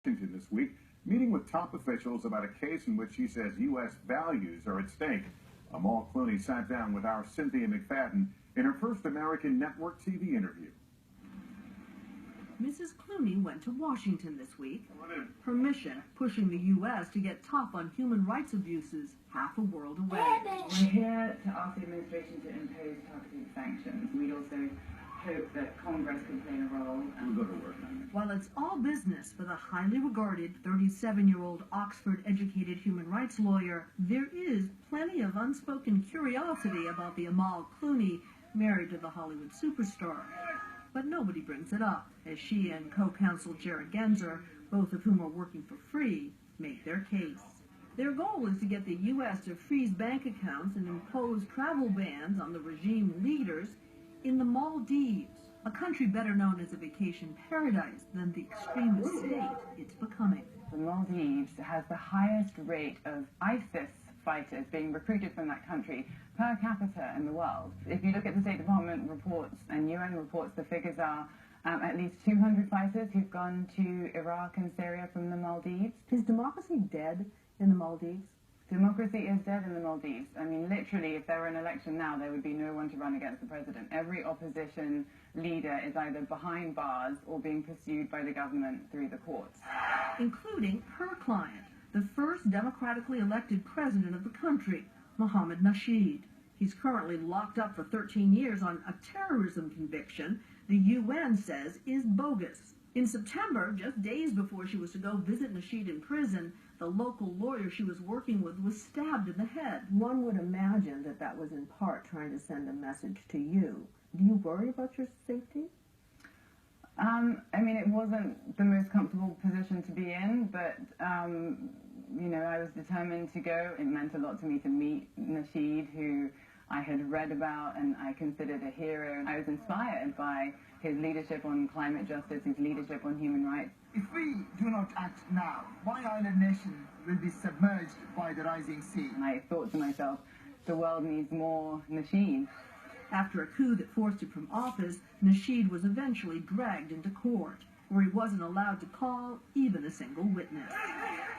Washington this week, meeting with top officials about a case in which he says U.S. values are at stake. Amal Clooney sat down with our Cynthia McFadden in her first American network TV interview. Mrs. Clooney went to Washington this week. Her mission, pushing the U.S. to get tough on human rights abuses half a world away. We're here to ask the administration to impose targeted sanctions. We'd also hope that Congress can play a role. We'll go to work on it. While it's all business for the highly regarded 37-year-old Oxford-educated human rights lawyer, there is plenty of unspoken curiosity about the Amal Clooney married to the Hollywood superstar. But nobody brings it up, as she and co-counsel Jared Genzer, both of whom are working for free, make their case. Their goal is to get the U.S. to freeze bank accounts and impose travel bans on the regime leaders in the Maldives, a country better known as a vacation paradise than the extremist state it's becoming. The Maldives has the highest rate of ISIS fighters being recruited from that country per capita in the world. If you look at the State Department reports and UN reports, the figures are at least 200 fighters who've gone to Iraq and Syria from the Maldives. Is democracy dead in the Maldives? Democracy is dead in the Maldives. I mean, literally, if there were an election now, there would be no one to run against the president. Every opposition leader is either behind bars or being pursued by the government through the courts. Including her client, the first democratically elected president of the country, Mohammed Nasheed. He's currently locked up for 13 years on a terrorism conviction the UN says is bogus. In September, just days before she was to go visit Nasheed in prison, the local lawyer she was working with was stabbed in the head. One would imagine that that was in part trying to send a message to you. Do you worry about your safety? I mean, it wasn't the most comfortable position to be in, but, you know, I was determined to go. It meant a lot to me to meet Nasheed, who I had read about and I considered a hero. I was inspired by his leadership on climate justice, his leadership on human rights. If we do not act now, my island nation will be submerged by the rising sea. And I thought to myself, the world needs more Nasheed. After a coup that forced him from office, Nasheed was eventually dragged into court, where he wasn't allowed to call even a single witness.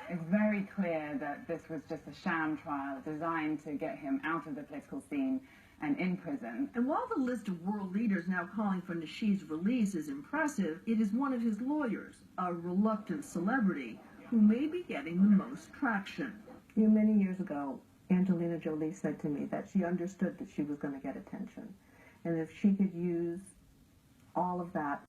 It's very clear that this was just a sham trial designed to get him out of the political scene and in prison. And while the list of world leaders now calling for Nasheed's release is impressive, it is one of his lawyers, a reluctant celebrity, who may be getting the most traction. Many years ago, Angelina Jolie said to me that she understood that she was going to get attention. And if she could use all of that